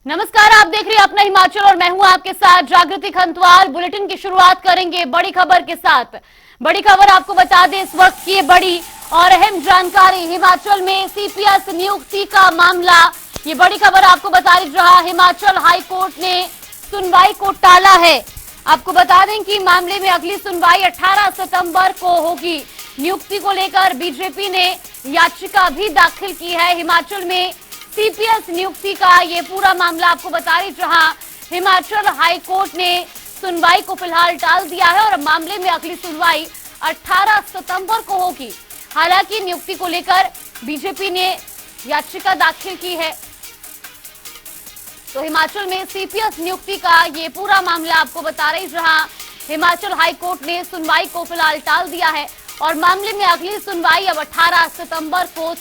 नमस्कार, आप देख रहे हैं अपना हिमाचल और मैं हूं आपके साथ जागृति खंतवाल। बुलेटिन की शुरुआत करेंगे बड़ी खबर के साथ। बड़ी खबर आपको बता दें, इस वक्त की बड़ी और अहम जानकारी, हिमाचल में सीपीएस नियुक्ति का मामला। ये बड़ी खबर आपको बता रहा, हिमाचल हाईकोर्ट ने सुनवाई को टाला है। आपको बता दें कि मामले में अगली सुनवाई 18 सितंबर को होगी। नियुक्ति को लेकर बीजेपी ने याचिका भी दाखिल की है। हिमाचल में सीपीएस नियुक्ति का ये पूरा मामला आपको बता रही, जहां हिमाचल हाईकोर्ट ने सुनवाई को फिलहाल टाल दिया है और मामले में अगली सुनवाई 18 सितंबर को होगी। हालांकि नियुक्ति को लेकर बीजेपी ने याचिका दाखिल की है, तो हिमाचल में सीपीएस नियुक्ति का ये पूरा मामला आपको बता रही, जहां हिमाचल हाईकोर्ट ने सुनवाई को फिलहाल टाल दिया है और मामले में अगली सुनवाई अब 18 सितंबर को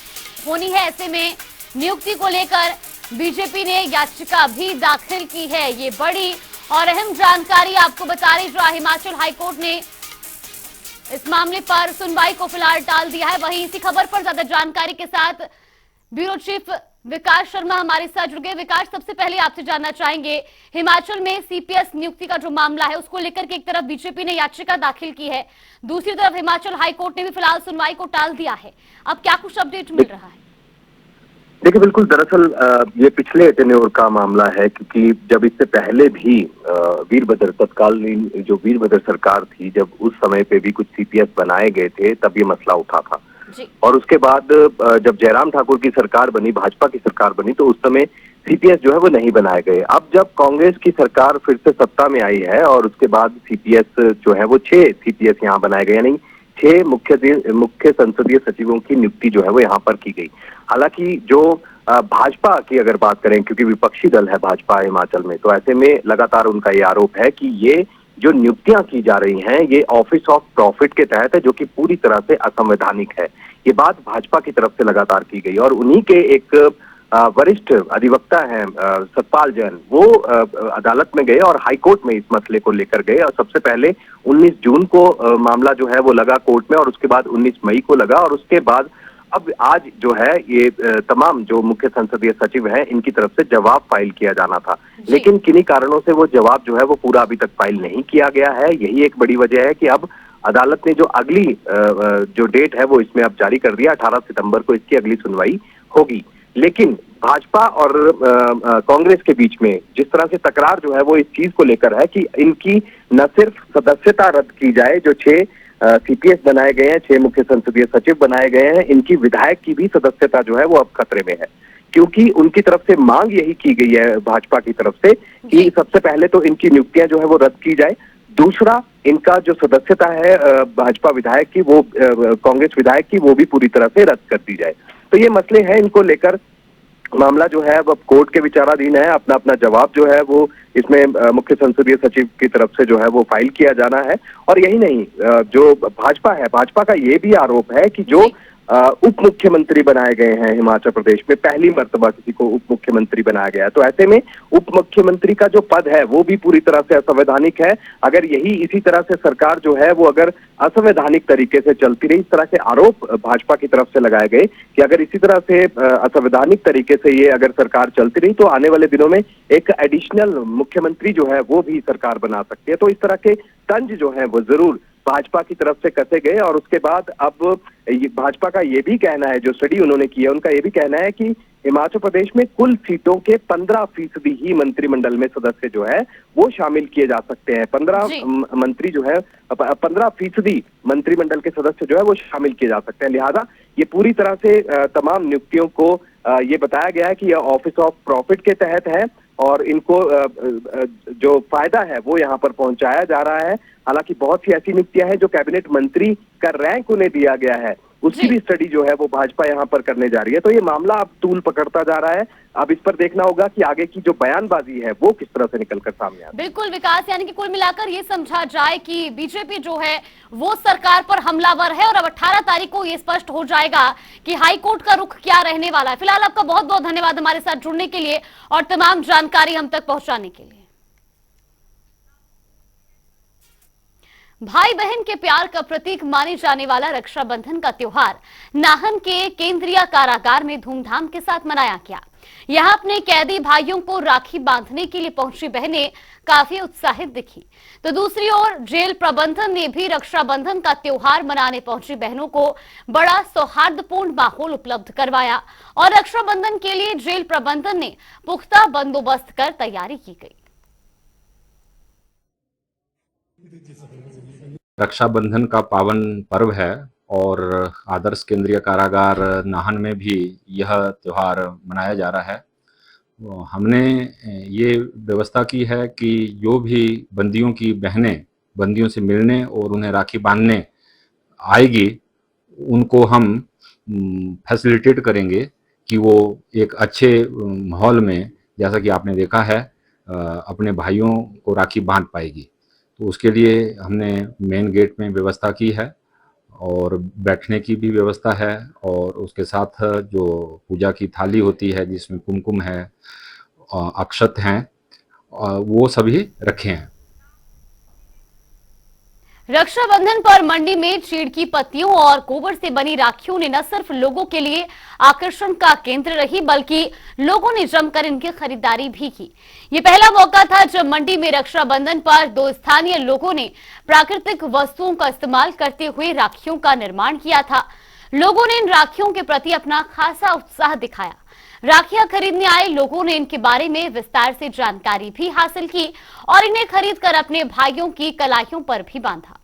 होनी है। ऐसे में नियुक्ति को लेकर बीजेपी ने याचिका भी दाखिल की है। ये बड़ी और अहम जानकारी आपको बता रही, जहां हिमाचल हाईकोर्ट ने इस मामले पर सुनवाई को फिलहाल टाल दिया है। वहीं इसी खबर पर ज्यादा जानकारी के साथ ब्यूरो चीफ विकास शर्मा हमारे साथ जुड़ गए। विकास, सबसे पहले आपसे जानना चाहेंगे, हिमाचल में सीपीएस नियुक्ति का जो मामला है उसको लेकर के एक तरफ बीजेपी ने याचिका दाखिल की है, दूसरी तरफ हिमाचल हाईकोर्ट ने भी फिलहाल सुनवाई को टाल दिया है। अब क्या कुछ अपडेट मिल रहा है? देखिए, बिल्कुल, दरअसल ये पिछले टेन्योर का मामला है, क्योंकि जब इससे पहले भी वीरभद्र तत्कालीन जो वीरभद्र सरकार थी, जब उस समय पे भी कुछ सीपीएस बनाए गए थे, तब ये मसला उठा था। और उसके बाद जब जयराम ठाकुर की सरकार बनी, भाजपा की सरकार बनी, तो उस समय सीपीएस जो है वो नहीं बनाए गए। अब जब कांग्रेस की सरकार फिर से सत्ता में आई है और उसके बाद सीपीएस जो है वो 6 सीपीएस यहाँ बनाए गए, यानी 6 मुख्य संसदीय सचिवों की नियुक्ति जो है वो यहाँ पर की गई। हालांकि जो भाजपा की अगर बात करें, क्योंकि विपक्षी दल है भाजपा हिमाचल में, तो ऐसे में लगातार उनका ये आरोप है कि ये जो नियुक्तियां की जा रही हैं ये ऑफिस ऑफ प्रॉफिट के तहत है, जो कि पूरी तरह से असंवैधानिक है। ये बात भाजपा की तरफ से लगातार की गई और उन्हीं के एक वरिष्ठ अधिवक्ता हैं सतपाल जैन, वो अदालत में गए और हाईकोर्ट में इस मसले को लेकर गए। और सबसे पहले 19 जून को मामला जो है वो लगा कोर्ट में और उसके बाद 19 मई को लगा और उसके बाद अब आज जो है ये तमाम जो मुख्य संसदीय सचिव हैं इनकी तरफ से जवाब फाइल किया जाना था, लेकिन किन्हीं कारणों से वो जवाब जो है वो पूरा अभी तक फाइल नहीं किया गया है। यही एक बड़ी वजह है कि अब अदालत ने जो अगली जो डेट है वो इसमें अब जारी कर दिया, 18 सितंबर को इसकी अगली सुनवाई होगी। लेकिन भाजपा और कांग्रेस के बीच में जिस तरह से तकरार जो है वो इस चीज को लेकर है कि इनकी न सिर्फ सदस्यता रद्द की जाए, जो 6 सीपीएस बनाए गए हैं, 6 मुख्य संसदीय सचिव बनाए गए हैं, इनकी विधायक की भी सदस्यता जो है वो अब खतरे में है, क्योंकि उनकी तरफ से मांग यही की गई है भाजपा की तरफ से कि सबसे पहले तो इनकी नियुक्तियां जो है वो रद्द की जाए, दूसरा इनका जो सदस्यता है भाजपा विधायक की, वो कांग्रेस विधायक की, वो भी पूरी तरह से रद्द कर दी जाए। तो ये मसले हैं, इनको लेकर मामला जो है अब कोर्ट के विचाराधीन है। अपना अपना जवाब जो है वो इसमें मुख्य संसदीय सचिव की तरफ से जो है वो फाइल किया जाना है। और यही नहीं, जो भाजपा है, भाजपा का ये भी आरोप है कि जो उप मुख्यमंत्री बनाए गए हैं हिमाचल प्रदेश में, पहली मर्तबा किसी को उप मुख्यमंत्री बनाया गया है, तो ऐसे में उप मुख्यमंत्री का जो पद है वो भी पूरी तरह से असंवैधानिक है। अगर यही इसी तरह से सरकार जो है वो अगर असंवैधानिक तरीके से चलती रही, इस तरह के आरोप भाजपा की तरफ से लगाए गए कि अगर इसी तरह से असंवैधानिक तरीके से ये अगर सरकार चलती रही तो आने वाले दिनों में एक एडिशनल मुख्यमंत्री जो है वो भी सरकार बना सकती है। तो इस तरह के तंज जो है वो जरूर भाजपा की तरफ से कसे गए। और उसके बाद अब भाजपा का ये भी कहना है, जो स्टडी उन्होंने किया उनका ये भी कहना है कि हिमाचल प्रदेश में कुल सीटों के 15% ही मंत्रिमंडल में सदस्य जो है वो शामिल किए जा सकते हैं। 15 मंत्री जो है 15% मंत्रिमंडल के सदस्य जो है वो शामिल किए जा सकते हैं। लिहाजा ये पूरी तरह से तमाम नियुक्तियों को ये बताया गया है कि यह ऑफिस ऑफ प्रॉफिट के तहत है और इनको जो फायदा है वो यहाँ पर पहुंचाया जा रहा है। हालांकि बहुत सी ऐसी नियुक्तियां हैं जो कैबिनेट मंत्री का रैंक उन्हें दिया गया है, उसकी भी स्टडी जो है वो भाजपा यहाँ पर करने जा रही है। तो ये मामला अब तूल पकड़ता जा रहा है। अब इस पर देखना होगा कि आगे की जो बयानबाजी है वो किस तरह से निकलकर सामने आती है। बिल्कुल विकास, यानी कि कुल मिलाकर ये समझा जाए कि बीजेपी जो है वो सरकार पर हमलावर है और अब 18 तारीख को ये स्पष्ट हो जाएगा कि हाईकोर्ट का रुख क्या रहने वाला है। फिलहाल आपका बहुत बहुत धन्यवाद हमारे साथ जुड़ने के लिए और तमाम जानकारी हम तक पहुंचाने के लिए। भाई बहन के प्यार का प्रतीक माने जाने वाला रक्षाबंधन का त्योहार नाहन के केंद्रीय कारागार में धूमधाम के साथ मनाया गया। यहां अपने कैदी भाइयों को राखी बांधने के लिए पहुंची बहनें काफी उत्साहित दिखी, तो दूसरी ओर जेल प्रबंधन ने भी रक्षाबंधन का त्योहार मनाने पहुंची बहनों को बड़ा सौहार्दपूर्ण माहौल उपलब्ध करवाया और रक्षाबंधन के लिए जेल प्रबंधन ने पुख्ता बंदोबस्त कर तैयारी की गई। रक्षाबंधन का पावन पर्व है और आदर्श केंद्रीय कारागार नाहन में भी यह त्योहार मनाया जा रहा है। हमने ये व्यवस्था की है कि जो भी बंदियों की बहनें बंदियों से मिलने और उन्हें राखी बांधने आएगी, उनको हम फैसिलिटेट करेंगे कि वो एक अच्छे माहौल में, जैसा कि आपने देखा है, अपने भाइयों को राखी बांध पाएगी। तो उसके लिए हमने मेन गेट में व्यवस्था की है और बैठने की भी व्यवस्था है और उसके साथ जो पूजा की थाली होती है जिसमें कुमकुम है, अक्षत हैं, वो सभी रखे हैं। रक्षाबंधन पर मंडी में चीड़ की पत्तियों और गोबर से बनी राखियों ने न सिर्फ लोगों के लिए आकर्षण का केंद्र रही, बल्कि लोगों ने जमकर इनकी खरीदारी भी की। ये पहला मौका था जब मंडी में रक्षाबंधन पर दो स्थानीय लोगों ने प्राकृतिक वस्तुओं का इस्तेमाल करते हुए राखियों का निर्माण किया था। लोगों ने इन राखियों के प्रति अपना खासा उत्साह दिखाया। राखियां खरीदने आए लोगों ने इनके बारे में विस्तार से जानकारी भी हासिल की और इन्हें खरीदकर अपने भाइयों की कलाइयों पर भी बांधा।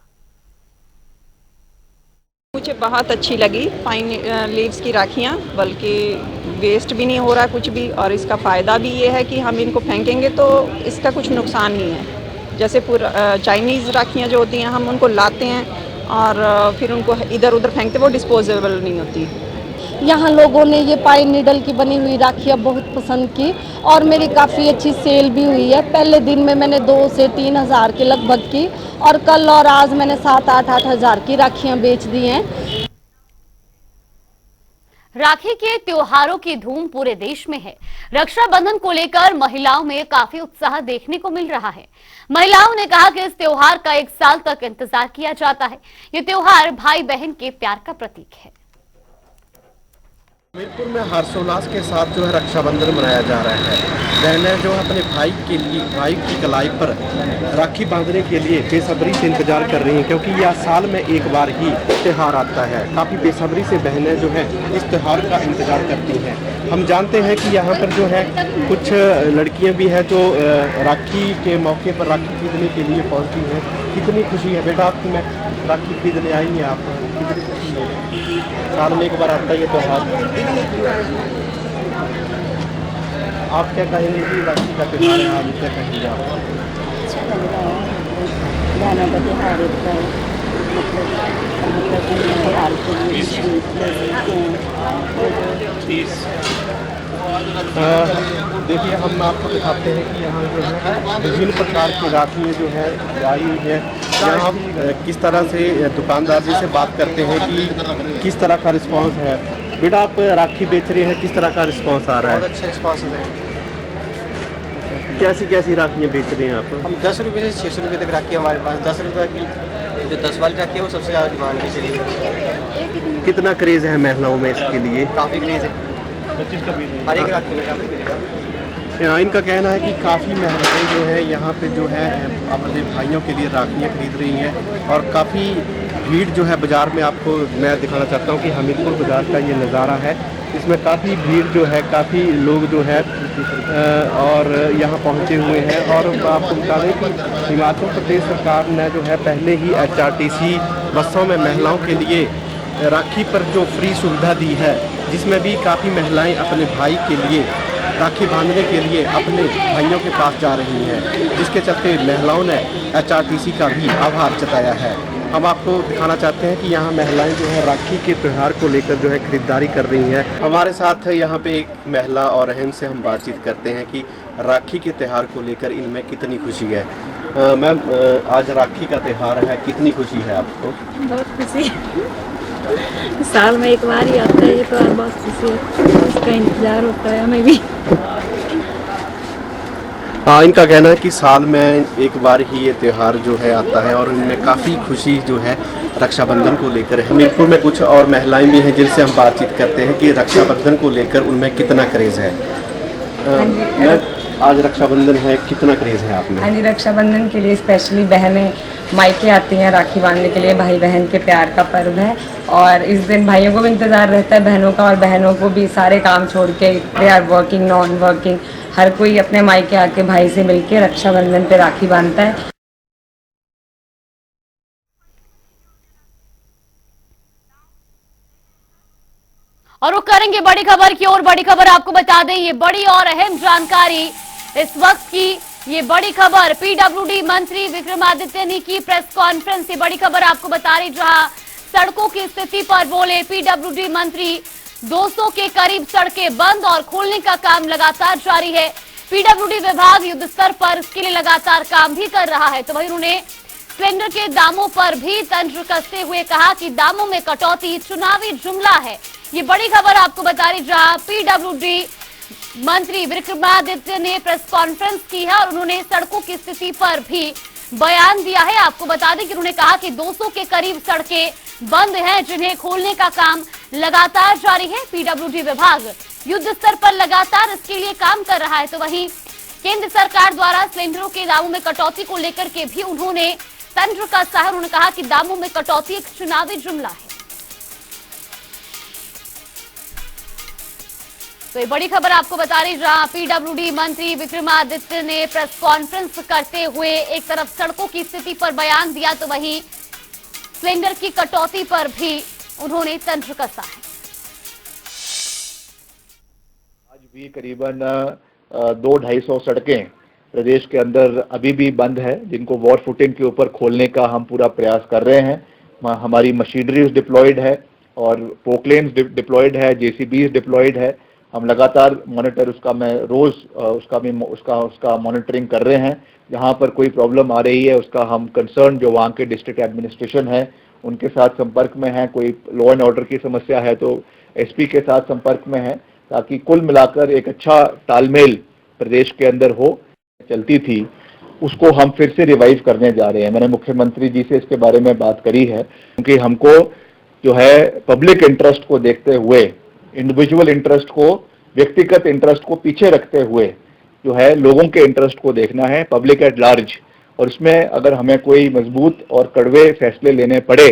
मुझे बहुत अच्छी लगी पाइन लीव्स की राखियां, बल्कि वेस्ट भी नहीं हो रहा कुछ भी, और इसका फ़ायदा भी ये है कि हम इनको फेंकेंगे तो इसका कुछ नुकसान नहीं है। जैसे पूरा चाइनीज़ राखियां जो होती हैं, हम उनको लाते हैं और फिर उनको इधर उधर फेंकते, वो डिस्पोजेबल नहीं होती। यहाँ लोगों ने ये पाइन नीडल की बनी हुई राखियाँ बहुत पसंद की और मेरी काफ़ी अच्छी सेल भी हुई है। पहले दिन में मैंने 2 से 3 हज़ार के लगभग की और कल और आज मैंने 7-8 हज़ार की राखियाँ बेच दी हैं। राखी के त्योहारों की धूम पूरे देश में है। रक्षाबंधन को लेकर महिलाओं में काफी उत्साह देखने को मिल रहा है। महिलाओं ने कहा कि इस त्योहार का 1 साल तक इंतजार किया जाता है। ये त्योहार भाई बहन के प्यार का प्रतीक है। हमीरपुर में हर्षोल्लास के साथ जो है रक्षाबंधन मनाया जा रहा है। बहनें जो है अपने भाई के लिए, भाई की कलाई पर राखी बांधने के लिए बेसब्री से इंतजार कर रही हैं, क्योंकि यह साल में एक बार ही त्यौहार आता है। काफ़ी बेसब्री से बहनें जो है इस त्यौहार का इंतजार करती हैं। हम जानते हैं कि यहाँ पर जो है कुछ लड़कियाँ भी हैं जो राखी के मौके पर राखी खरीदने के लिए पहुँचती हैं। कितनी खुशी है बेटा आपकी, मैं राखी खरीदने आई हैं आप, कितनी खुशी है। साल में एक बार आता है ये त्यौहार। आप क्या कहेंगे कि राखी का त्यौहार है, आप क्या कहेंगे आप? अच्छा लग रहा है, बहनों का त्यौहार होता है, मतलब त्यौहार को देखिए, हम आपको दिखाते हैं कि यहाँ जो है विभिन्न प्रकार की राखियाँ जो है आई हुई है। यहाँ हम किस तरह से दुकानदार जी से बात करते हैं कि किस तरह का रिस्पांस है। बेटा आप राखी बेच रहे हैं, किस तरह का रिस्पांस आ रहा है? बहुत अच्छा रिस्पांस है। कैसी कैसी राखियाँ बेच रहे हैं आप? हम 10 रुपये से 600 रुपये तक राखी हमारे पास। 10 रुपये की जो 10 वाली राखी है वो सबसे ज़्यादा डिमांड की चली है। कितना क्रेज़ है महिलाओं में इसके लिए? काफ़ी क्रेज़ है, हर एक राखी में काफ़ी क्रेज़ है। इनका कहना है कि काफ़ी महिलाएं जो है यहाँ पे जो है अपने भाइयों के लिए राखियाँ खरीद रही हैं और काफ़ी भीड़ जो है बाज़ार में। आपको मैं दिखाना चाहता हूँ कि हमीरपुर बाज़ार का ये नज़ारा है। इसमें काफ़ी भीड़ जो है, काफ़ी लोग जो है और यहाँ पहुँचे हुए हैं। और आपको बता दें कि हिमाचल प्रदेश सरकार ने जो है पहले ही HRTC बसों में महिलाओं के लिए राखी पर जो फ्री सुविधा दी है, जिसमें भी काफ़ी महिलाएं अपने भाई के लिए राखी बांधने के लिए अपने भाइयों के पास जा रही हैं, जिसके चलते महिलाओं ने HRTC का भी आभार जताया है। हम आपको दिखाना चाहते हैं कि यहाँ महिलाएं जो है राखी के त्यौहार को लेकर जो है खरीदारी कर रही हैं। हमारे साथ यहाँ पे एक महिला और इनसे हम बातचीत करते हैं कि राखी के त्यौहार को लेकर इनमें कितनी खुशी है। मैम, आज राखी का त्यौहार है, कितनी खुशी है आपको? बहुत खुशी है। साल में एक बार ही आता है ये त्यौहार, बहुत खुशी है, उसका इंतजार होता है हमें भी। हाँ, इनका कहना है कि साल में एक बार ही ये त्यौहार जो है आता है और इनमें काफ़ी खुशी जो है रक्षाबंधन को लेकर है। हमीरपुर में कुछ और महिलाएं भी हैं जिनसे हम बातचीत करते हैं कि रक्षाबंधन को लेकर उनमें कितना क्रेज़ है। मैं आज रक्षाबंधन है, कितना क्रेज़ है आप में? हाँ जी, रक्षाबंधन के लिए स्पेशली बहनें मायके आती हैं राखी बांधने के लिए। भाई बहन के प्यार का पर्व है और इस दिन भाइयों को भी इंतज़ार रहता है बहनों का, और बहनों को भी सारे काम छोड़ के, they are working non working, हर कोई अपने मायके आके भाई से मिलके रक्षाबंधन पे राखी बांधता है। और रुक करेंगे बड़ी खबर की ओर। बड़ी खबर आपको बता दें, ये बड़ी और अहम जानकारी इस वक्त की, ये बड़ी खबर पीडब्ल्यूडी मंत्री विक्रमादित्य ने की प्रेस कॉन्फ्रेंस। ये बड़ी खबर आपको बता रही, जहां सड़कों की स्थिति पर बोले पीडब्ल्यूडी मंत्री। 200 के करीब सड़कें बंद और खोलने का काम लगातार जारी है। पीडब्ल्यूडी विभाग युद्ध स्तर पर इसके लिए लगातार काम भी कर रहा है। तो वहीं उन्होंने सिलेंडर के दामों पर भी तंज कसते हुए कहा कि दामों में कटौती चुनावी जुमला है। ये बड़ी खबर आपको बता रही, जहां पीडब्ल्यूडी मंत्री विक्रमादित्य ने प्रेस कॉन्फ्रेंस की है और उन्होंने सड़कों की स्थिति पर भी बयान दिया है। आपको बता दें कि उन्होंने कहा कि 200 के करीब सड़कें बंद हैं, जिन्हें खोलने का काम लगातार जारी है। पीडब्ल्यूडी विभाग युद्ध स्तर पर लगातार इसके लिए काम कर रहा है। तो वहीं केंद्र सरकार द्वारा सिलेंडरों के दामों में कटौती को लेकर के भी उन्होंने तंज कसा है। उन्होंने कहा कि दामों में कटौती एक चुनावी जुमला है। तो ये बड़ी खबर आपको बता रही, जहां पीडब्ल्यूडी मंत्री विक्रमादित्य ने प्रेस कॉन्फ्रेंस करते हुए एक तरफ सड़कों की स्थिति पर बयान दिया, तो वहीं सिलेंडर की कटौती पर भी उन्होंने तंज कसा है। आज भी करीबन 200-250 सड़कें प्रदेश के अंदर अभी भी बंद है, जिनको वॉर फुटिंग के ऊपर खोलने का हम पूरा प्रयास कर रहे हैं। हमारी मशीनरीज डिप्लॉयड है और पोकलेन्स डिप्लॉयड है, जेसीबीज डिप्लॉयड है। हम लगातार मॉनिटर उसका मैं रोज उसका मॉनिटरिंग कर रहे हैं। जहां पर कोई प्रॉब्लम आ रही है उसका हम कंसर्न जो वहाँ के डिस्ट्रिक्ट एडमिनिस्ट्रेशन है उनके साथ संपर्क में है। कोई लॉ एंड ऑर्डर की समस्या है तो एसपी के साथ संपर्क में है, ताकि कुल मिलाकर एक अच्छा तालमेल प्रदेश के अंदर हो। चलती थी उसको हम फिर से रिवाइव करने जा रहे हैं। मैंने मुख्यमंत्री जी से इसके बारे में बात करी है, क्योंकि हमको जो है पब्लिक इंटरेस्ट को देखते हुए, इंडिविजुअल इंटरेस्ट को, व्यक्तिगत इंटरेस्ट को पीछे रखते हुए जो है लोगों के इंटरेस्ट को देखना है, पब्लिक एट लार्ज। और इसमें अगर हमें कोई मजबूत और कड़वे फैसले लेने पड़े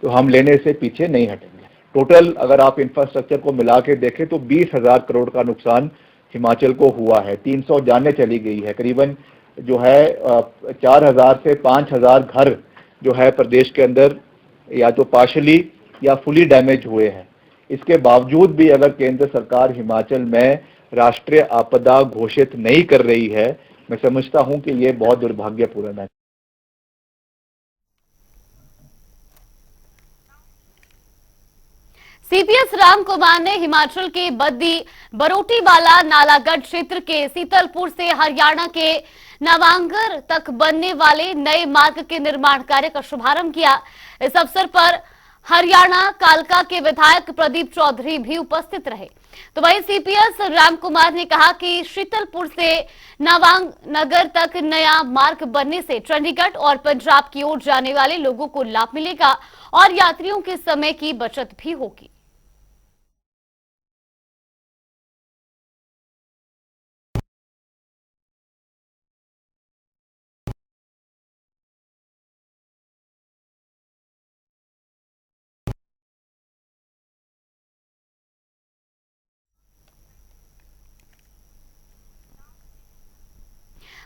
तो हम लेने से पीछे नहीं हटेंगे। टोटल अगर आप इंफ्रास्ट्रक्चर को मिला के देखें तो 20,000 करोड़ का नुकसान हिमाचल को हुआ है। 300 जानें चली गई है। करीबन जो है 4,000 से 5,000 घर जो है प्रदेश के अंदर या तो पार्शली या फुली डैमेज हुए हैं। इसके बावजूद भी अगर केंद्र सरकार हिमाचल में राष्ट्रीय आपदा घोषित नहीं कर रही है, मैं समझता हूं कि ये बहुत दुर्भाग्यपूर्ण है। सीपीएस राम कुमार ने हिमाचल के बद्दी बरोटीवाला नालागढ़ क्षेत्र के सीतलपुर से हरियाणा के नवांगर तक बनने वाले नए मार्ग के निर्माण कार्य का शुभारंभ किया। इस अवसर पर हरियाणा कालका के विधायक प्रदीप चौधरी भी उपस्थित रहे। तो वहीं सीपीएस राम कुमार ने कहा कि शीतलपुर से नवांगनगर तक नया मार्ग बनने से चंडीगढ़ और पंजाब की ओर जाने वाले लोगों को लाभ मिलेगा और यात्रियों के समय की बचत भी होगी।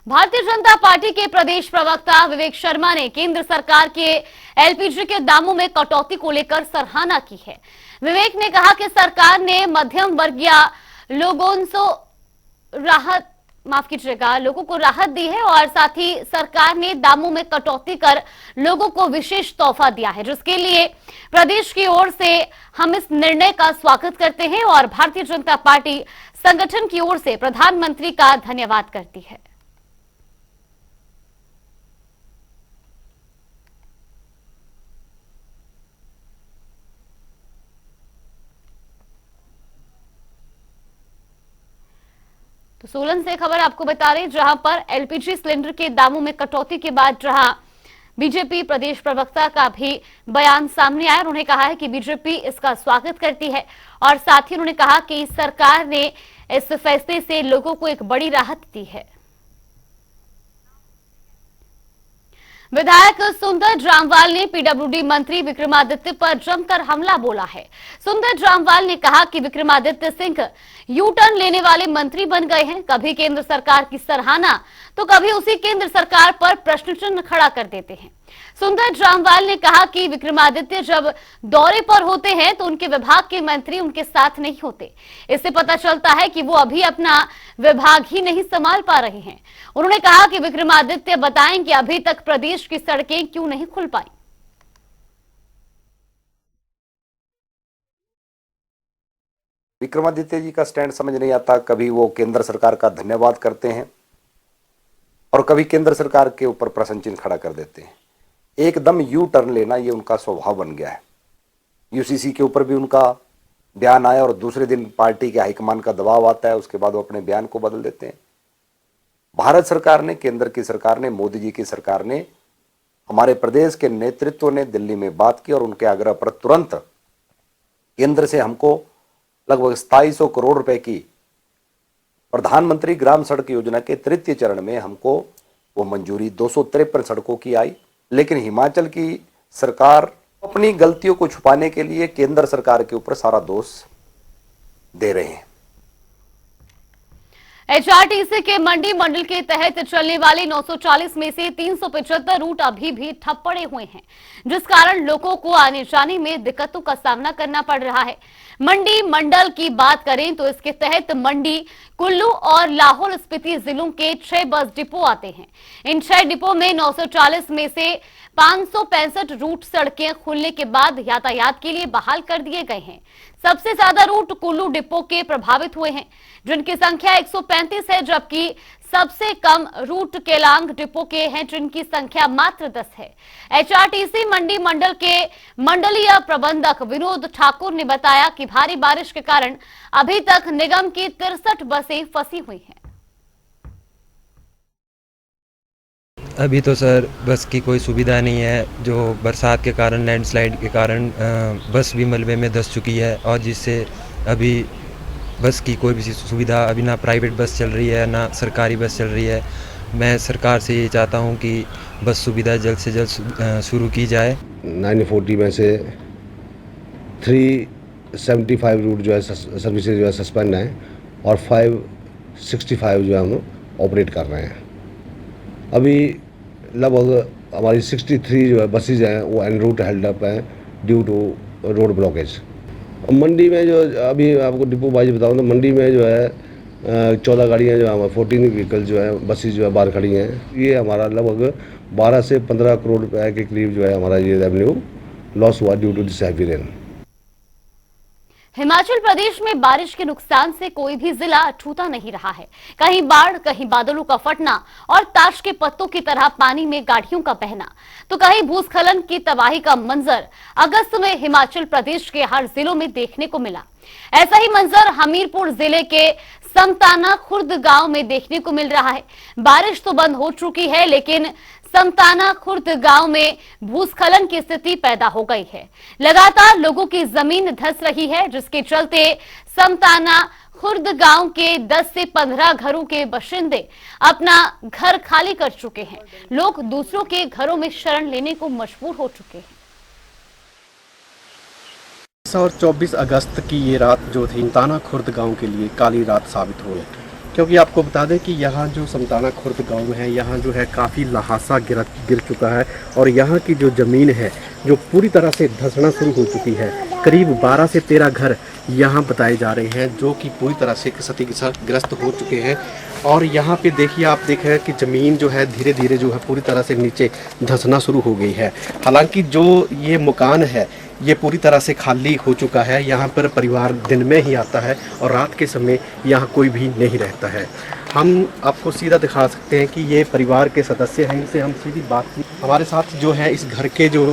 भारतीय जनता पार्टी के प्रदेश प्रवक्ता विवेक शर्मा ने केंद्र सरकार के एलपीजी के दामों में कटौती को लेकर सराहना की है। विवेक ने कहा कि सरकार ने मध्यम वर्गीय लोगों को राहत दी है और साथ ही सरकार ने दामों में कटौती कर लोगों को विशेष तोहफा दिया है, जिसके लिए प्रदेश की ओर से हम इस निर्णय का स्वागत करते हैं और भारतीय जनता पार्टी संगठन की ओर से प्रधानमंत्री का धन्यवाद करती है। तो सोलन से खबर आपको बता रहे, जहां पर एलपीजी सिलेंडर के दामों में कटौती के बाद जहां बीजेपी प्रदेश प्रवक्ता का भी बयान सामने आया। उन्होंने कहा है कि बीजेपी इसका स्वागत करती है और साथ ही उन्होंने कहा कि सरकार ने इस फैसले से लोगों को एक बड़ी राहत दी है। विधायक सुंदर जामवाल ने पीडब्ल्यूडी मंत्री विक्रमादित्य पर जमकर हमला बोला है। सुंदर जामवाल ने कहा कि विक्रमादित्य सिंह यू टर्न लेने वाले मंत्री बन गए हैं, कभी केंद्र सरकार की सराहना तो कभी उसी केंद्र सरकार पर प्रश्न चिन्ह खड़ा कर देते हैं। सुंदर जामवाल ने कहा कि विक्रमादित्य जब दौरे पर होते हैं तो उनके विभाग के मंत्री उनके साथ नहीं होते, इससे पता चलता है कि वो अभी अपना विभाग ही नहीं संभाल पा रहे हैं। उन्होंने कहा कि विक्रमादित्य बताएं कि अभी तक प्रदेश की सड़कें क्यों नहीं खुल पाई। विक्रमादित्य जी का स्टैंड समझ नहीं आता, कभी वो केंद्र सरकार का धन्यवाद करते हैं और कभी केंद्र सरकार के ऊपर प्रश्न चिन्ह खड़ा कर देते हैं। एकदम यू टर्न लेना ये उनका स्वभाव बन गया है। यूसीसी के ऊपर भी उनका बयान आया और दूसरे दिन पार्टी के हाईकमान का दबाव आता है, उसके बाद वो अपने बयान को बदल देते हैं। भारत सरकार ने, केंद्र की सरकार ने, मोदी जी की सरकार ने, हमारे प्रदेश के नेतृत्व ने दिल्ली में बात की और उनके आग्रह पर तुरंत केंद्र से हमको लगभग 2700 करोड़ रुपए की प्रधानमंत्री ग्राम सड़क योजना के तृतीय चरण में हमको वो मंजूरी 253 सड़कों की आई। लेकिन हिमाचल की सरकार अपनी गलतियों को छुपाने के लिए केंद्र सरकार के ऊपर सारा दोष दे रहे हैं। एचआरटीसी के मंडी मंडल के तहत चलने वाले 940 में से 375 रूट अभी भी ठप पड़े हुए हैं, जिस कारण लोगों को आने जाने में दिक्कतों का सामना करना पड़ रहा है। मंडी मंडल की बात करें तो इसके तहत मंडी, कुल्लू और लाहौल स्पीति जिलों के 6 बस डिपो आते हैं। इन 6 डिपो में 940 में से 565 रूट सड़कें खुलने के बाद यातायात के लिए बहाल कर दिए गए हैं। सबसे ज्यादा रूट कुल्लू डिपो के प्रभावित हुए हैं, जिनकी संख्या 135 है, जबकि सबसे कम रूट केलांग डिपो के हैं, जिनकी संख्या मात्र 10 है। एचआरटीसी मंडी मंडल के मंडलीय प्रबंधक विनोद ठाकुर ने बताया कि भारी बारिश के कारण अभी तक निगम की 63 बसें फंसी हुई हैं। अभी तो सर बस की कोई सुविधा नहीं है, जो बरसात के कारण, लैंडस्लाइड के कारण बस भी मलबे में धंस चुकी है और जिससे अभी बस की कोई भी सुविधा, अभी ना प्राइवेट बस चल रही है ना सरकारी बस चल रही है। मैं सरकार से ये चाहता हूँ कि बस सुविधा जल्द से जल्द शुरू की जाए। 940 में से 375 रूट जो है सर्विसेज जो है सस्पेंड हैं और 565 जो है हम ऑपरेट कर रहे हैं। अभी लगभग हमारी 63 जो है बसेज हैं वो एन रूट हेल्ड अप हैं ड्यू टू रोड ब्लॉकेज। मंडी में जो अभी आपको डिपो वाइज बताऊँ तो मंडी में जो है 14 गाड़ियाँ जो है 14 व्हीकल जो है बसेज जो है बाहर खड़ी हैं। ये हमारा लगभग 12 से 15 करोड़ रुपए के करीब जो है हमारा ये रेवेन्यू लॉस हुआ due to this heavy rain. Himachal Pradesh में बारिश के नुकसान से कोई भी जिला छूता नहीं रहा है। कहीं बाढ़, कहीं बादलों का फटना और ताश के पत्तों की तरह पानी में गाड़ियों का बहना, तो कहीं भूस्खलन की तबाही का मंजर अगस्त में हिमाचल प्रदेश के हर जिलों में देखने को मिला। ऐसा ही मंजर हमीरपुर जिले के समताना खुर्द गांव में देखने को मिल रहा है। बारिश तो बंद हो चुकी है, लेकिन समताना खुर्द गांव में भूस्खलन की स्थिति पैदा हो गई है। लगातार लोगों की जमीन धंस रही है, जिसके चलते समताना खुर्द गांव के 10 से 15 घरों के बाशिंदे अपना घर खाली कर चुके हैं। लोग दूसरों के घरों में शरण लेने को मजबूर हो चुके हैं। और 24 अगस्त की ये रात जो थी समताना खुर्द गांव के लिए काली रात साबित हुई, क्योंकि आपको बता दें कि यहाँ जो समताना खुर्द गांव है, यहाँ जो है काफ़ी लहासा गिर चुका है और यहाँ की जो ज़मीन है जो पूरी तरह से धंसना शुरू हो चुकी है। करीब 12 से 13 घर यहाँ बताए जा रहे हैं जो कि पूरी तरह से क्षतिग्रस्त हो चुके हैं। और यहाँ पे देखिए, आप देखें कि ज़मीन जो है धीरे धीरे जो है पूरी तरह से नीचे धंसना शुरू हो गई है। हालांकि जो ये मकान है ये पूरी तरह से खाली हो चुका है। यहाँ पर परिवार दिन में ही आता है और रात के समय यहाँ कोई भी नहीं रहता है। हम आपको सीधा दिखा सकते हैं कि ये परिवार के सदस्य हैं, इनसे हम सीधी बात की। हमारे साथ जो है इस घर के जो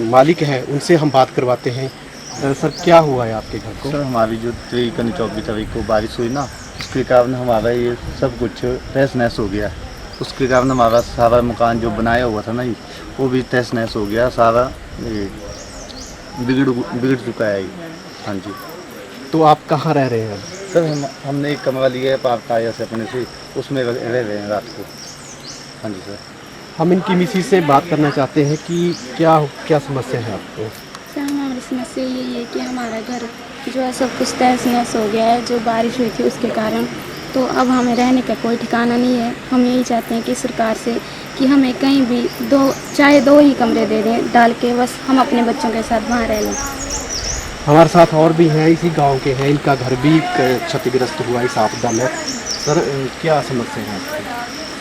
मालिक हैं उनसे हम बात करवाते हैं। सर, क्या हुआ है आपके घर को? सर, हमारी जो 24 तारीख को बारिश हुई ना, उसके कारण हमारा ये सब कुछ तहस नहस हो गया। उसके कारण हमारा सारा मकान जो बनाया हुआ था ना, वो भी तहस नहस हो गया, सारा बिगड़ चुका है ये। हाँ जी। तो आप कहाँ रह रहे हैं? सर हमने एक कमरा लिया है पाया से अपने से, उसमें रह रहे हैं रात को। हाँ जी सर। हम इनकी मिसी से बात करना चाहते हैं कि क्या समस्या है आपको? सर हमारी समस्या यही है कि हमारा घर जो है सब कुछ तहस नहस हो गया है, जो बारिश हुई थी उसके कारण। तो अब हमें रहने का कोई ठिकाना नहीं है। हम यही चाहते हैं कि सरकार से कि हमें कहीं भी चाहे दो ही कमरे दे दें डाल के, बस हम अपने बच्चों के साथ वहाँ रह लें। हमारे साथ और भी हैं, इसी गांव के हैं, इनका घर भी क्षतिग्रस्त हुआ इस आपदा में। सर क्या समस्या है आपकी?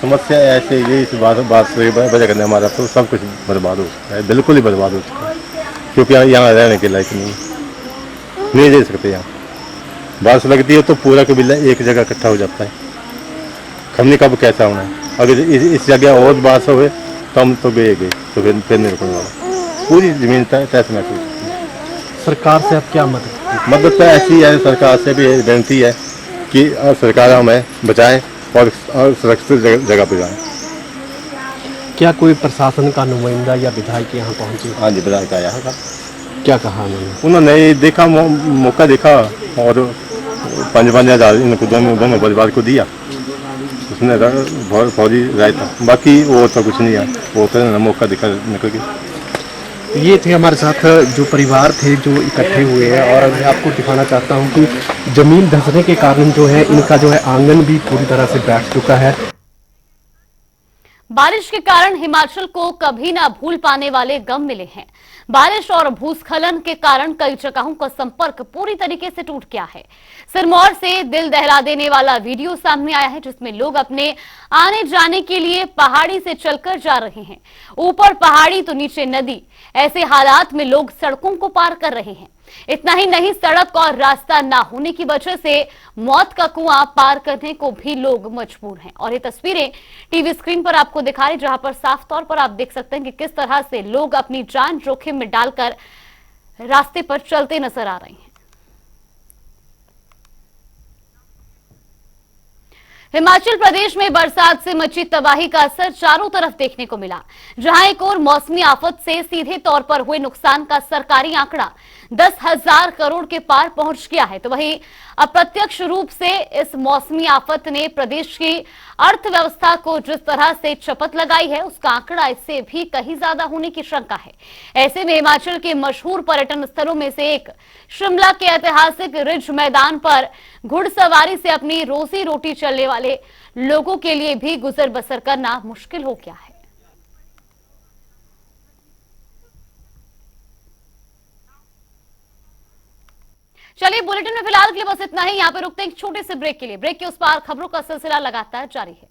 समस्या ऐसे ये इस बात से वजह करने हमारा तो सब कुछ बर्बाद हो चुका है, बिल्कुल ही बर्बाद हो चुका है, क्योंकि यहाँ रहने के लायक नहीं रह सकते। यहाँ बारिश लगती है तो पूरा कबीला एक जगह इकट्ठा हो जाता है। हमने कब कैसा होना है, अगर इस जगह और बारिश हो तो हम तो गए तो फिर नहीं रुकने वाला, पूरी जमीन तहस नहस हो। सरकार से अब क्या मदद तो ऐसी है, सरकार से भी विनती है कि सरकार हमें बचाएं और सुरक्षित जगह पर जाएं। क्या कोई प्रशासन का नुमाइंदा या विधायक यहाँ पहुँचे? हाँ जी, विधायक आया था। क्या कहा उन्होंने देखा मौका देखा और 5,000 इनको दोनों परिवार को दिया, उसने फौजी राय था, बाकी वो तो कुछ नहीं है, वो तो मौका दिखा निकल गया। ये थे हमारे साथ जो परिवार थे जो इकट्ठे हुए हैं, और मैं आपको दिखाना चाहता हूँ कि जमीन धंसने के कारण जो है इनका जो है आंगन भी पूरी तरह से बैठ चुका है। बारिश के कारण हिमाचल को कभी ना भूल पाने वाले गम मिले हैं। बारिश और भूस्खलन के कारण कई जगहों का संपर्क पूरी तरीके से टूट गया है। सिरमौर से दिल दहला देने वाला वीडियो सामने आया है, जिसमें लोग अपने आने जाने के लिए पहाड़ी से चलकर जा रहे हैं। ऊपर पहाड़ी तो नीचे नदी। ऐसे हालात में लोग सड़कों को पार कर रहे हैं। इतना ही नहीं, सड़क और रास्ता ना होने की वजह से मौत का कुआं पार करने को भी लोग मजबूर हैं। और ये तस्वीरें टीवी स्क्रीन पर आपको दिखा रही, जहां पर साफ तौर पर आप देख सकते हैं कि किस तरह से लोग अपनी जान जोखिम में डालकर रास्ते पर चलते नजर आ रहे हैं। हिमाचल प्रदेश में बरसात से मची तबाही का असर चारों तरफ देखने को मिला। जहां एक और मौसमी आफत से सीधे तौर पर हुए नुकसान का सरकारी आंकड़ा 10,000 करोड़ के पार पहुंच गया है, तो वहीं अप्रत्यक्ष रूप से इस मौसमी आफत ने प्रदेश की अर्थव्यवस्था को जिस तरह से चपत लगाई है, उसका आंकड़ा इससे भी कहीं ज्यादा होने की शंका है। ऐसे में हिमाचल के मशहूर पर्यटन स्थलों में से एक शिमला के ऐतिहासिक रिज मैदान पर घुड़सवारी से अपनी रोजी रोटी चलने वाले लोगों के लिए भी गुजर बसर करना मुश्किल हो गया है। चलिए, बुलेटिन में फिलहाल के लिए बस इतना ही। यहाँ पे रुकते हैं एक छोटे से ब्रेक के लिए। ब्रेक के उस पार खबरों का सिलसिला लगातार जारी है।